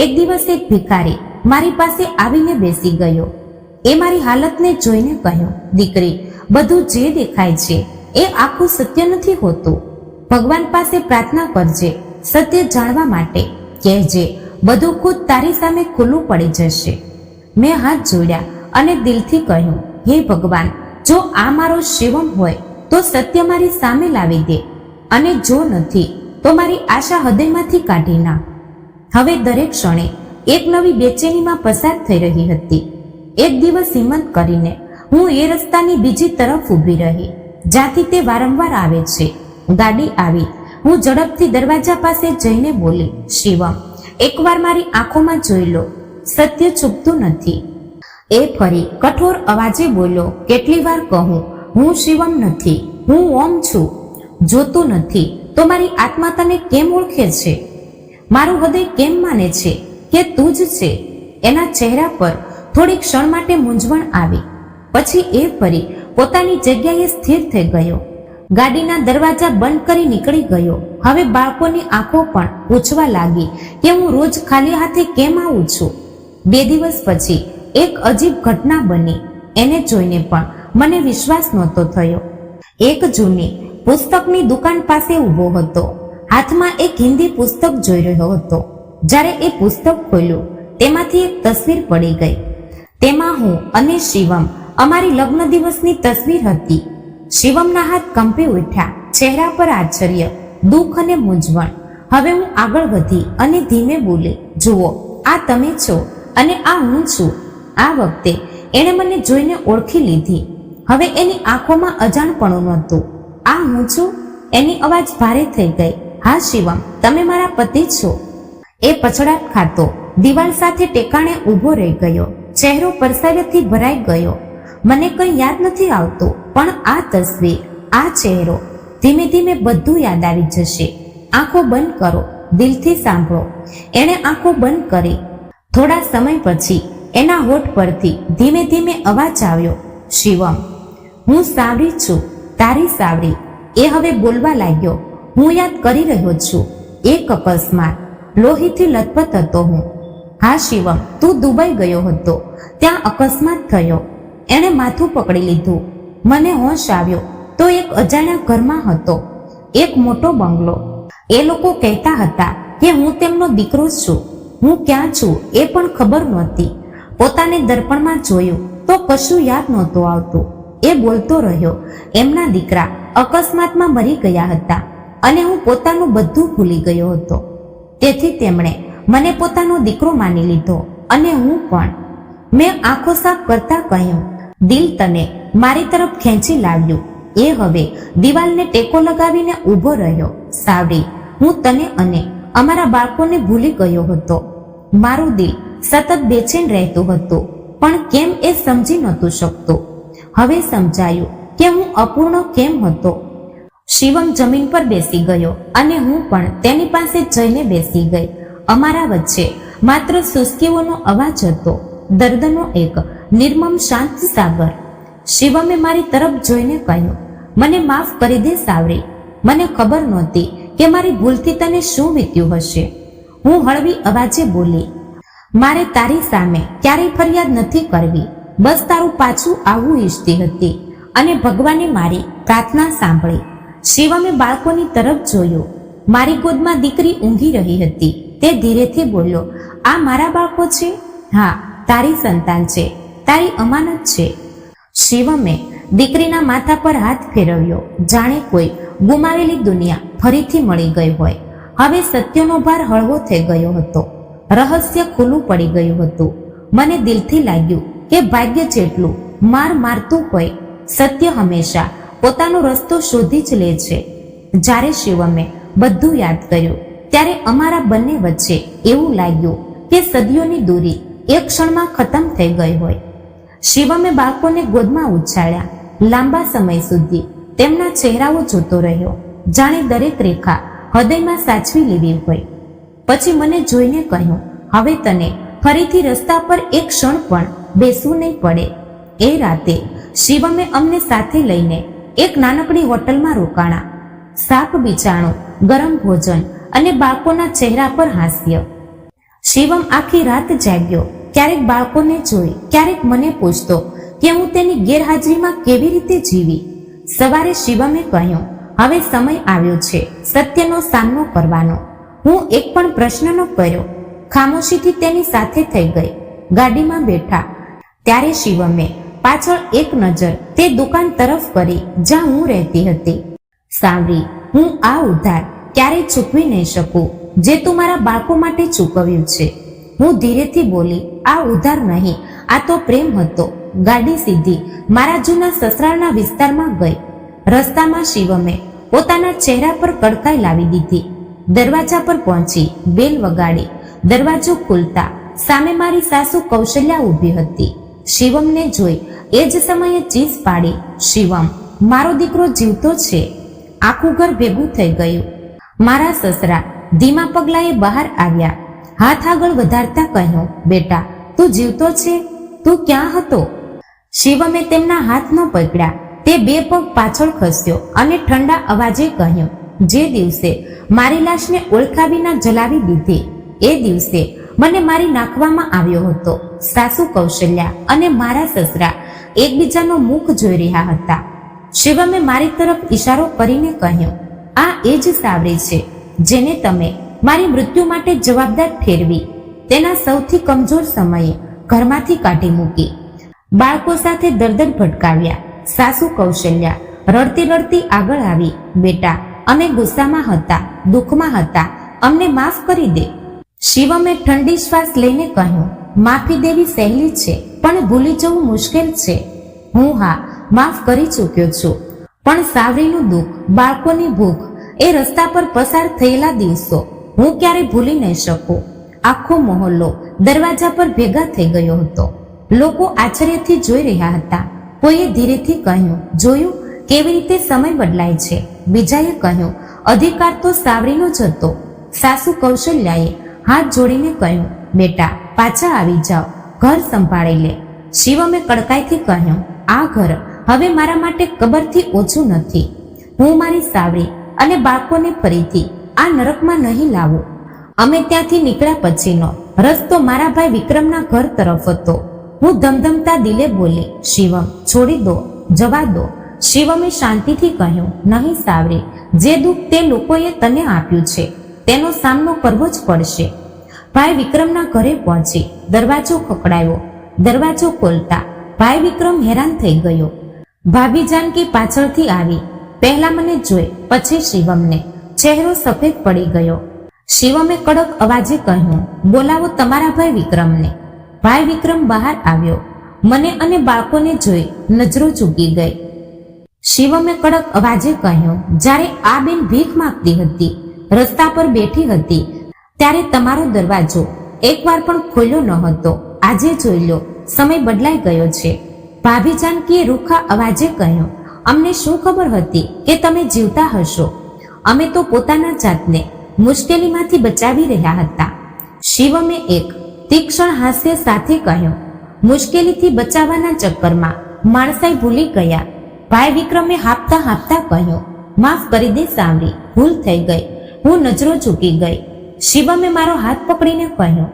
એક દિવસ એક ભિખારી મારી પાસે આવીને બેસી ગયો. એ મારી હાલતને જોઈને કહ્યું, દીકરી, બધું જે દેખાય છે એ આખું સત્ય નથી હોતું. ભગવાન પાસે પ્રાર્થના કરજે સત્ય જાણવા માટે. કહેજે બધું ખુદ તારી સામે ખુલ્લું પડી જશે. મેં હાથ જોડ્યા અને દિલથી કહ્યું, હે ભગવાન, જો આ મારો શિવમ હોય તો સત્ય મારી સામે લાવી દે, અને જો નથી તો મારી આશા હૃદયમાંથી કાઢી નાખ. હવે દરેક ક્ષણે એક નવી બેચેનીમાં પસાર થઈ રહી હતી. એક દિવસ હિંમત કરીને હું એ રસ્તાની બીજી તરફ ઊભી રહી જ્યાંથી તે વારંવાર આવે છે. ગાડી આવી. હું ઝડપથી દરવાજા પાસે જઈને બોલી, શિવમ, એકવાર મારી આંખોમાં જોઈ લો, સત્ય છુપતું નથી. એ ફરી કઠોર અવાજે બોલ્યો, કેટલી વાર કહું, હું શિવમ નથી, હું ઓમ છું. જોતું નથી તો મારી આત્મા તને કેમ ઓળખે છે? મારું હૃદય કેમ માને છે કે તું જ છે? એના ચહેરા પર થોડી ક્ષણ માટે મૂંઝવણ આવી. પછી એ ફરી પોતાની જગ્યાએ સ્થિર થઈ ગયો. ગાડીના દરવાજા બંધ કરી નીકળી ગયો. હવે બાળકોની આંખો પણ પૂછવા લાગી કે હું રોજ ખાલી હાથે કેમ આવું છું. 2 દિવસ પછી એક અજીબ ઘટના બની. એને જોઈને પણ મને વિશ્વાસ નહોતો થયો. એક જૂની પુસ્તકની દુકાન પાસે ઊભો હતો. હાથમાં એક હિન્દી પુસ્તક જોઈ રહ્યો હતો. જ્યારે એ પુસ્તક ખોલ્યું, તેમાંથી એક તસવીર પડી ગઈ. તેમાં હું અને શિવમ, અમારી લગ્ન દિવસની તસવીર હતી. શિવમના હાથ કંપી ઉઠ્યા, ચહેરા પર આશ્ચર્ય, દુઃખ અને મૂંઝવણ. હવે હું આગળ વધી અને ધીમે બોલી, જુઓ, આ તમે છો અને આ હું છું. આ વખતે એણે મને જોઈને ઓળખી લીધી. હવે એની આંખોમાં અજાણપણું નહોતું. આ હું છું? એની અવાજ ભારે થઈ ગઈ. હા શિવમ, તમે મારા પતિ છો. એ પછડાટ ખાતો દિવાલ સાથે ટેકાણે ઊભો રહી ગયો. ચહેરો પરસાવ્યથી ભરાઈ ગયો. મને કંઈ યાદ નથી આવતું, પણ આ તસવીર, આ ચહેરો, ધીમે ધીમે બધું યાદ આવી જશે. આંખો બંધ કરો, દિલથી સાંભળો. એણે આંખો બંધ કરી. થોડા સમય પછી એના હોઠ પરથી ધીમે ધીમે અવાજ આવ્યો, શિવમ, હું સાવરી છું, તારી સાવરી. એ હવે બોલવા લાગ્યો. હું યાદ કરી રહ્યો છું. એક અકસ્માત, લોહીથી લથપથ હતો હું. હા શિવમ, તું દુબઈ ગયો હતો, ત્યાં અકસ્માત થયો. એણે માથું પકડી લીધું. મને હોશ આવ્યો તો એક અજાણ્યા ઘરમાં હતો. એક મોટો બંગલો. એ લોકો કહેતા હતા કે હું તેમનો દીકરો છું. હું ક્યાં છું એ પણ ખબર નહોતી. પોતાને દર્પણમાં જોયું તો કશું યાદ નહોતું આવતું. એ બોલતો રહ્યો, એમના દીકરા અકસ્માતમાં મરી ગયા હતા અને હું પોતાનું બધું ભૂલી ગયો હતો. તેથી તેમણે મને પોતાનો દીકરો માની લીધો અને હું પણ. મેં આંખો સાફ કરતા કહ્યું, દિલ તને મારી તરફ ખેંચી લાવ્યું. એ હવે દિવાલને ટેકો લગાવીને ઊભો રહ્યો. સાવરી, હું તને અને અમારા બાળકોને ભૂલી ગયો હતો. મારું દિલ સતત બેચેન રહેતું હતું, પણ કેમ એ સમજી નહોતું શકતું. હવે સમજાયું કે હું અપૂર્ણ કેમ હતો. શિવમ જમીન પર બેસી ગયો અને હું પણ તેની પાસે જઈને બેસી ગઈ. અમારા વચ્ચે માત્ર સુસ્કીઓનો અવાજ હતો, દર્દનો એક નિર્મમ શાંત સાગર. શિવમે મારી તરફ જોઈને કહ્યું, મને માફ કરી દે સાવરી. મને ખબર નહોતી કે મારી ભૂલથી તને શું વીત્યું હશે. હું હળવી અવાજે બોલી, મારે તારી સામે ક્યારેય ફરિયાદ નથી કરવી, બસ તારું પાછું આવવું ઈચ્છતી હતી. અને ભગવાને મારી પ્રાર્થના સાંભળી. શિવમે બાળકોની તરફ જોયું. મારી ગોદમાં દીકરી ઊંઘી રહી હતી. તે ધીરેથી બોલ્યો, આ મારા બાળકો છે? હા, તારી સંતાન છે, તારી અમાનત છે. શિવમે દીકરીના માથા પર હાથ ફેરવ્યો, જાણે કોઈ ગુમાવેલી દુનિયા ફરીથી મળી ગઈ હોય. હવે સત્યનો ભાર હળવો થઈ ગયો હતો. રહસ્ય ખુલ્લું પડી ગયું હતું. મને દિલથી લાગ્યું કે ભાગ્ય જેટલું માર મારતું હોય, સત્ય હંમેશા પોતાનો રસ્તો શોધી જ લે છે. જ્યારે શિવમે બધું યાદ કર્યું ત્યારે અમારા બંને વચ્ચે એવું લાગ્યું કે સદીઓની દૂરી એક ક્ષણમાં ખતમ થઈ ગઈ હોય. શિવમે બાળકોને ગોદમાં ઉછાળ્યા. લાંબા સમય સુધી તેમના ચહેરાઓ જોતો રહ્યો, જાણે દરેક રેખા હૃદયમાં સાચવી લેવી હોય. પછી મને જોઈને કહ્યું, હવે તને ફરીથી રસ્તા પર એક ક્ષણ પણ બેસવું નહીં પડે. એ રાતે શિવમે અમને સાથે લઈને એક નાનકડી હોટલમાં રોકાણા. સાપ બિછાણું, ગરમ ભોજન અને બાળકોના ચહેરા પર હાસ્ય. શિવમ આખી રાત જાગ્યો, ક્યારેક બાળકોને જોઈ, ક્યારેક મને પૂછતો કે હું તેની ગેરહાજરીમાં કેવી રીતે જીવી. સવારે શિવમે કહ્યું, હવે સમય આવ્યો છે સત્યનો સામનો કરવાનો. હું એક પણ પ્રશ્ન ન કર્યો, ખામોશીથી તેની સાથે થઈ ગઈ. ગાડીમાં બેઠા ત્યારે શિવમે પાછળ એક નજર તે દુકાન તરફ કરી જ્યાં હું રહેતી હતી. સાંભળી, હું આ ઉધાર ક્યારેય ચૂકવી નહીં શકું જે તું મારા બાળકો માટે ચૂકવ્યું છે. હું ધીરેથી બોલી, આ ઉધાર નહીં, આ તો પ્રેમ હતો. ગાડી સીધી મારા જૂના સસરાના વિસ્તારમાં ગઈ. રસ્તામાં શિવમે પોતાના ચહેરા પર કડકાઈ લાવી દીધી. દરવાજા પર પહોંચી બેલ વગાડી. દરવાજો ખુલતા સામે મારી સાસુ કૌશલ્યા ઊભી હતી. શિવમને જોઈ એ જ સમયે ચીસ પાડી, શિવમ, મારો દીકરો જીવતો છે. આખું ઘર ભેગું થઈ ગયું. મારા સસરા ધીમા પગલાએ બહાર આવ્યા. હાથ આગળ વધારતા કહ્યું, બેટા, તું જીવતો છે? તું ક્યાં હતો? શિવમે તેમના હાથ ન પકડ્યા. તે બે પગ પાછળ ખસ્યો અને ઠંડા અવાજે કહ્યું, જે દિવસે મારી લાશને ઓળખા વિના જલાવી દીધી એ દિવસે મને મારી નાખવામાં આવ્યો હતો. સાસુ કૌશલ્યા અને મારા સસરા એકબીજાનો મુખ જોઈ રહ્યા હતા. શિવમે મારી તરફ ઈશારો કરીને કહ્યું, આ એ જ સાવરી છે જેને તમે મારી મૃત્યુ માટે જવાબદાર ઠેરવી. તેના સૌથી કમજોર સમયે ઘરમાંથી કાઢી મૂકી, બાળકો સાથે દરદર ભટકાવ્યા. સાસુ કૌશલ્યા રડતી રડતી આગળ આવી, બેટા, અમે ગુસ્સામાં હતા, દુઃખમાં હતા, અમને માફ કરી દે. શિવમે ઠંડી શ્વાસ લઈને કહ્યું, માફી દેવી સહેલી છે પણ ભૂલી જવું મુશ્કેલ છે. હું હા માફ કરી ચૂક્યો છું, પણ સાવરીનું દુઃખ, બાળકોની ભૂખ, એ રસ્તા પર પસાર થયેલા દિવસો હું ક્યારેય ભૂલી નહીં શકું. આખો મહોલ્લો દરવાજા પર ભેગા થઈ ગયો હતો. લોકો આશ્ચર્યથી જોઈ રહ્યા હતા. કોઈએ ધીરેથી કહ્યું, જોયું કેવી રીતે સમય બદલાય છે. બીજાએ કહ્યું, અધિકાર તો સાવરીનો જ હતો. સાસુ કૌશલ્યાએ હાથ જોડીને કહ્યું, બેટા, પાછા આવી જાઓ, ઘર સંભાળી લે. શિવમે કડકાઈથી કહ્યું, આ ઘર હવે મારા માટે કબરથી ઓછું નથી. હું મારી સાવરી અને બાળકોને ફરીથી આ નરકમાં નહીં લાવું. અમે ત્યાંથી નીકળ્યા પછીનો રસ્તો મારા ભાઈ વિક્રમના ઘર તરફ હતો. હું ધમધમતા દિલે બોલી, શિવમ, છોડી દો, જવા દો. શિવમે શાંતિથી કહ્યું, નહીં સાવરી, જે દુઃખ તે લોકોએ તને આપ્યું છે તેનો સામનો કરવો જ પડશે. ભાઈ વિક્રમના ઘરે પહોંચી દરવાજો ખખડાયો. દરવાજો ખોલતા ભાઈ વિક્રમ હેરાન થઈ ગયો. ભાભી જાનકી પાછળથી આવી. પહેલા મને જોઈ, પછી શિવમને. ચહેરો સફેદ પડી ગયો. શિવમે કડક અવાજે કહ્યું, બોલાવો તમારા ભાઈ વિક્રમને. ભાઈ વિક્રમ બહાર આવ્યો. મને અને બાળકોને જોઈ નજરો ચૂકી ગઈ. શિવમે કડક અવાજે કહ્યું, જ્યારે આ બેન ભીખ માંગતી હતી, રસ્તા પર બેઠી હતી, ત્યારે તમારો દરવાજો એકવાર પણ ખોલ્યો ન હતો. આજે જોઈ લો, સમય બદલાઈ ગયો છે. ભાભી જાનકીએ રૂખા અવાજે કહ્યું, અમને શું ખબર હતી કે તમે જીવતા હશો? અમે તો પોતાના જાતને મુશ્કેલીમાંથી બચાવી રહ્યા હતા. શિવમે એક તીક્ષ્ણ હાસ્ય સાથે કહ્યું, મુશ્કેલીથી બચાવવાના ચક્કરમાં માણસાઈ ભૂલી ગયા. ભાઈ વિક્રમે હાંફતા હાંફતા કહ્યું, માફ કરી દે સાવરી, ભૂલ થઈ ગઈ, હું નજરો ચૂકી ગઈ. શિવમે મારો હાથ પકડીને કહ્યું,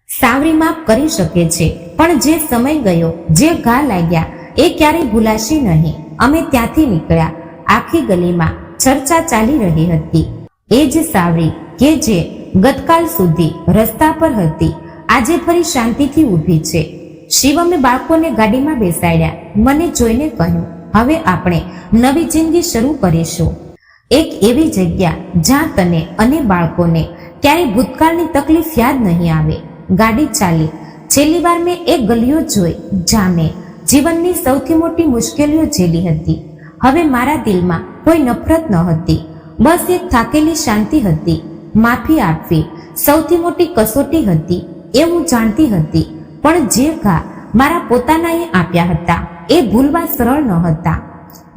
સાવરી માફ કરી શકે છે, પણ જે સમય ગયો, જે ઘા લાગ્યા, એ ક્યારેય ભૂલાશે નહીં. અમે ત્યાંથી નીકળ્યા. આખી ગલીમાં ચર્ચા ચાલી રહી હતી. એ જ સાવરી કે જે ગતકાલ સુધી રસ્તા પર હતી, આજે ફરી શાંતિથી ઊભી છે. શિવમે બાળકોને ગાડીમાં બેસાડ્યા. મને જોઈને કહ્યું, હવે આપણે નવી જિંદગી શરૂ કરીશું. એક એવી જગ્યા જ્યાં તને અને બાળકોને ક્યારેય ભૂતકાળની તકલીફ યાદ નહીં આવે. ગાડી ચાલી. છેલ્લી વાર મેં એ ગલીઓ જોઈ જ્યાં મેં જીવનની સૌથી મોટી મુશ્કેલીઓ ઝેલી હતી. હવે મારા દિલમાં કોઈ નફરત ન હતી, બસ એક થાકેલી શાંતિ હતી. માફી આપવી સૌથી મોટી કસોટી હતી એ હું જાણતી હતી, પણ જે ઘા મારા પોતાનાએ આપ્યા હતા એ ભૂલવા સરળ ન હતા.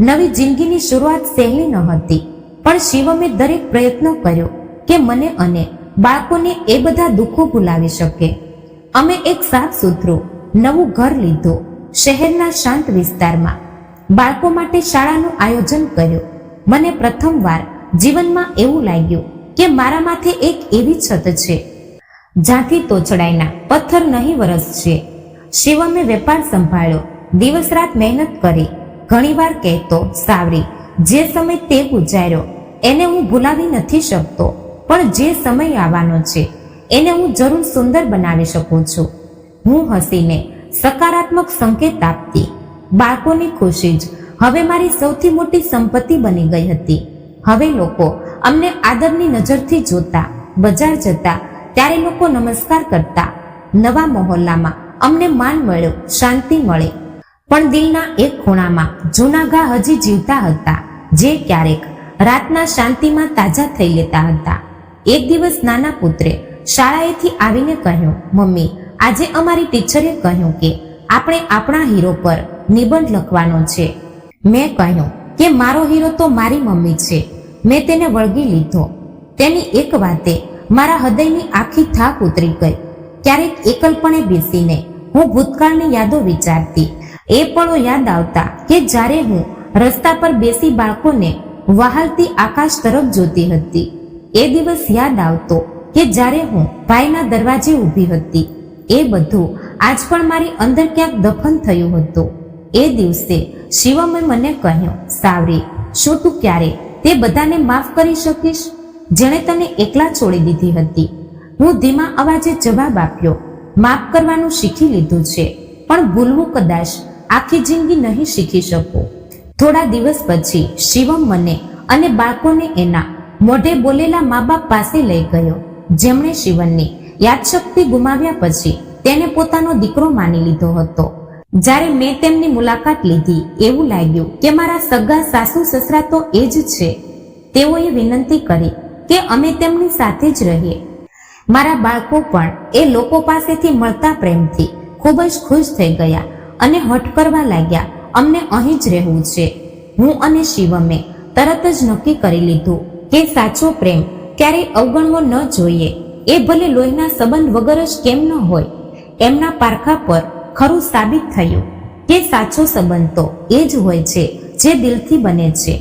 નવી જિંદગીની શરૂઆત સહેલી ન હતી, પણ શિવમે દરેક પ્રયત્ન કર્યો કે મને અને બાળકોને એ બધા દુઃખો ભૂલાવી શકે. અમે એક સાફ સુથરું નવું ઘર લીધું, શહેરના શાંત વિસ્તારમાં. બાળકો માટે શાળાનું આયોજન કર્યું. મને પ્રથમવાર જીવનમાં એવું લાગ્યું કે મારા માથે એક એવી છત છે જ્યાંથી તોછડાઈના પથ્થર નહીં વરસશે. શિવમે વેપાર સંભાળ્યો, દિવસ રાત મહેનત કરી. ઘણીવાર કહેતો, સાવરી, જે સમય તે ગુજાર્યો એને હું ભૂલાવી નથી શકતો, પણ જે સમય આવવાનો છે એને હું જરૂર સુંદર બનાવી શકું છું. હું હસીને સકારાત્મક સંકેત આપતી. બાળકોની ખુશી જ હવે મારી સૌથી મોટી સંપત્તિ બની ગઈ હતી. હવે લોકો અમને આદરની નજરથી જોતા. બજાર જતા ત્યારે લોકો નમસ્કાર કરતા. નવા મહોલ્લામાં અમને માન મળ્યો, શાંતિ મળે. પણ દિલના એક ખૂણામાં જૂના ઘા હજી જીવતા હતા, જે ક્યારેક રાતના શાંતિમાં તાજા થઈ લેતા હતા. એક દિવસ નાના પુત્રે શાળાએથી આવીને કહ્યું, મમ્મી, આજે અમારી ટીચરે કહ્યું કે આપણે આપણા હીરો પર નિબંધ લખવાનો છે. મેં કહ્યું કે મારો હીરો તો મારી મમ્મી છે. મેં તેને વળગી લીધો. તેની એક વાતે મારા હૃદયની આખી થાક ઉતરી ગઈ. ક્યારેક એકલપણે બેસીને હું ભૂતકાળની યાદો વિચારતી. એ પળો યાદ આવતા કે જ્યારે હું રસ્તા પર બેસી બાળકોને વહાલતી આકાશ તરફ જોતી હતી. એ દિવસ યાદ આવતો કે જ્યારે હું ભાઈના દરવાજે ઊભી હતી. એ બધું આજ પણ મારી અંદર ક્યાંક દફન થયું હતું. એ દિવસે શિવમે મને કહ્યું, સાવરી, શું તું ક્યારે તે બધાને માફ કરી શકીશ જેણે તને એકલા છોડી દીધી હતી? હું ધીમા અવાજે જવાબ આપ્યો, માફ કરવાનું શીખી લીધું છે, પણ ભૂલવું કદાચ આખી જિંદગી નહીં શીખી શકું. થોડા દિવસ પછી શિવમ મને અને બાળકોને એના મોઢે બોલેલા મા બાપ પાસે લઈ ગયો, જેમણે શિવનની યાદશક્તિ ગુમાવ્યા પછી તેને પોતાનો દીકરો માની લીધો હતો. જ્યારે મેં તેમની મુલાકાત લીધી, એવું લાગ્યું કે મારા સગા સાસુ સસરા તો એ જ છે. તેઓએ વિનંતી કરી કે અમે તેમની સાથે જ રહીએ. મારા બાળકો પણ એ લોકો પાસેથી મળતા પ્રેમથી ખૂબ જ ખુશ થઈ ગયા અને હઠ કરવા લાગ્યા, અમને અહીં જ રહેવું છે. હું અને શિવમે તરત જ નક્કી કરી લીધું કે સાચો પ્રેમ ક્યારેય અવગણવો ન જોઈએ. એ ભલે લોહીના સંબંધ વગર જ કેમ ન હોય. એમના પારખા પર ખરું સાબિત થયું કે સાચો સંબંધ તો એ જ હોય છે જે દિલથી બને છે.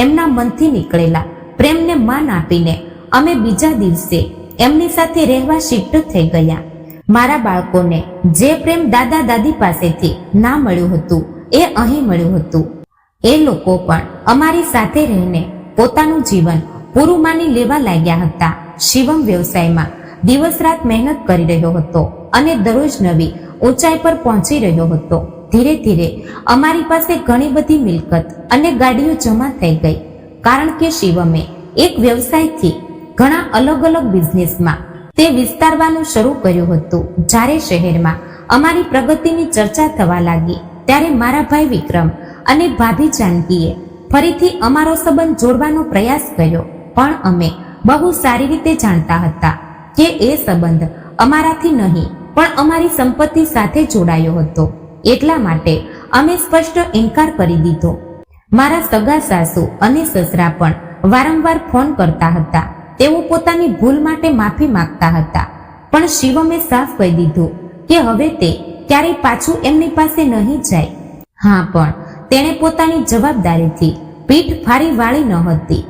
એમના મનથી નીકળેલા પ્રેમને માન આપીને અમે બીજા દિવસે એમની સાથે રહેવા શિફ્ટ થઈ ગયા. મારા બાળકોને જે પ્રેમ દાદા દાદી પાસેથી ના મળ્યું હતું એ અહીં મળ્યું હતું. એ લોકો પણ અમારી સાથે રહીને પોતાનું જીવન પૂરું માની લેવા લાગ્યા હતા. શિવમ વ્યવસાયમાં દિવસ રાત મહેનત કરી રહ્યો હતો અને દરરોજ નવી ઊંચાઈ પર પહોંચી રહ્યો હતો. ધીરે ધીરે અમારી પાસે ઘણી બધી મિલકત અને ગાડીઓ જમા થઈ ગઈ, કારણ કે શિવમે એક વ્યવસાયથી ઘણા અલગ અલગ બિઝનેસમાં તે વિસ્તારવાનું શરૂ કર્યું હતું. જ્યારે શહેરમાં અમારી પ્રગતિની ચર્ચા થવા લાગી, ત્યારે મારા ભાઈ વિક્રમ અને ભાભી જાનકીએ ફરીથી અમારો સંબંધ જોડવાનો પ્રયાસ કર્યો. પણ અમે બહુ સારી રીતે જાણતા હતા કે એ સંબંધ અમારાથી નહીં પણ અમારી સંપત્તિ સાથે જોડાયો હતો. એટલા માટે અમે સ્પષ્ટ ઇનકાર કરી દીધો. મારા સગા સાસુ અને સસરા પણ વારંવાર ફોન કરતા હતા. તેઓ પોતાની ભૂલ માટે માફી માંગતા હતા, પણ શિવમે સાફ કહી દીધું કે હવે તે ક્યારેય પાછું એમની પાસે નહીં જાય. હા, પણ તેણે પોતાની જવાબદારીથી પીઠ ફારી વાળી ન હતી.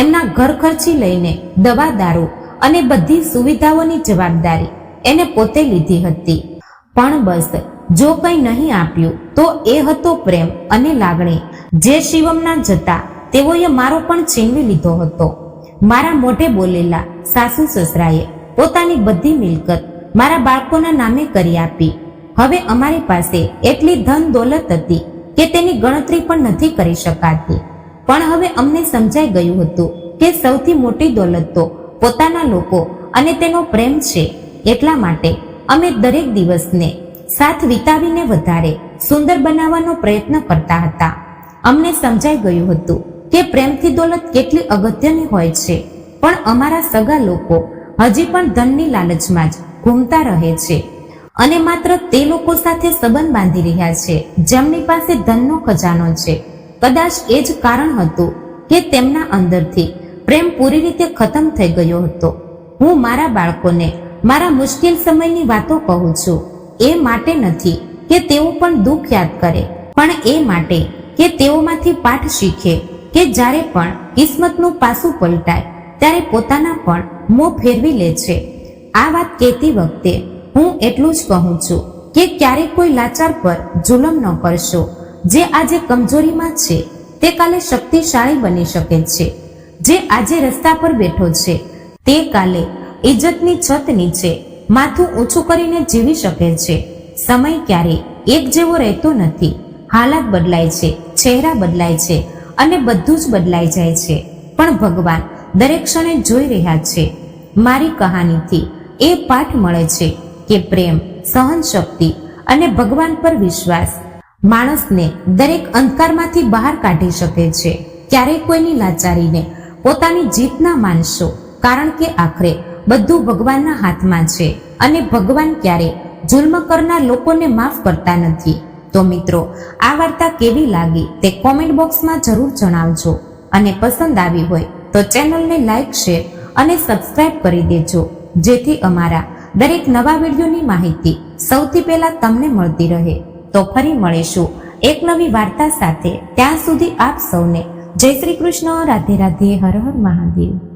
એમના ઘર ખર્ચી લઈને દવા, દારૂ અને બધી સુવિધાઓની જવાબદારી એને પોતે લીધી હતી. પણ બસ જો કંઈ નહીં આપ્યું તો એ હતો પ્રેમ અને લાગણી, જે શિવમના જતા તેઓએ મારો પણ છીનવી લીધો હતો. મારા મોઢે બોલેલા સાસુ સસરાએ પોતાની બધી મિલકત મારા બાળકોના નામે કરી આપી. હવે અમારી પાસે એટલી ધન દોલત હતી કે તેની ગણતરી પણ નથી કરી શકાતી. પણ હવે અમને સમજાઈ ગયું હતું કે સૌથી મોટી દોલત તો પોતાના લોકો અને તેનો પ્રેમ છે. એટલા માટે અમે દરેક દિવસને સાથ વિતાવીને વધારે સુંદર બનાવવાનો પ્રયત્ન કરતા હતા. અમને સમજાઈ ગયું હતું કે પ્રેમથી દોલત કેટલી અગત્યની હોય છે. પણ અમારા સગા લોકો હજી પણ ધનની લાલચમાં જ ઘૂમતા રહે છે અને માત્ર તે લોકો સાથે સંબંધ બાંધી રહ્યા છે જેમની પાસે ધનનો ખજાનો છે. કદાચ એ જ કારણ હતું કે તેમના અંદરથી પ્રેમ પૂરી રીતે ખતમ થઈ ગયો હતો. હું મારા બાળકોને મારા મુશ્કેલ સમયની વાતો કહું છું, એ માટે નથી કે તેઓ પણ દુઃખ યાદ કરે, પણ એ માટે કે તેઓમાંથી પાઠ શીખે કે જ્યારે પણ કિસ્મતનું પાસું પલટાય ત્યારે પોતાના પણ મોં ફેરવી લે છે. આ વાત કહેતી વખતે હું એટલું જ કહું છું કે ક્યારેક કોઈ લાચાર પર જુલમ ન કરશો. જે આજે કમજોરીમાં છે તે કાલે શક્તિશાળી બની શકે છે. જે આજે રસ્તા પર બેઠો છે તે કાલે ઇજ્જતની છત નીચે માથું ઊંચું કરીને જીવી શકે છે. સમય ક્યારેય એક જેવો રહેતો નથી. હાલાત બદલાય છે, ચહેરા બદલાય છે અને બધું જ બદલાઈ જાય છે, પણ ભગવાન દરેક ક્ષણે જોઈ રહ્યા છે. મારી કહાનીથી એ પાઠ મળે છે કે પ્રેમ, સહન શક્તિ અને ભગવાન પર વિશ્વાસ માણસને દરેક અંધકારમાંથી બહાર કાઢી શકે છે. ક્યારેય કોઈની લાચારીને પોતાની જીત ના માનશો, કારણ કે આખરે બધું ભગવાનના હાથમાં છે અને ભગવાન ક્યારે જુલ્મ કરનાર લોકોને માફ કરતા નથી. તો મિત્રો, આ વાર્તા કેવી લાગી તે કોમેન્ટ બોક્સમાં જરૂર જણાવજો અને પસંદ આવી હોય તો ચેનલને લાઈક, શેર અને સબસ્ક્રાઇબ કરી દેજો, જેથી અમારા દરેક નવા વિડીયોની માહિતી સૌથી પહેલા તમને મળતી રહે. તો ફરી મળીશું એક નવી વાર્તા સાથે. ત્યાં સુધી આપ સૌને જય શ્રી કૃષ્ણ, રાધે રાધે, હર હર મહાદેવ.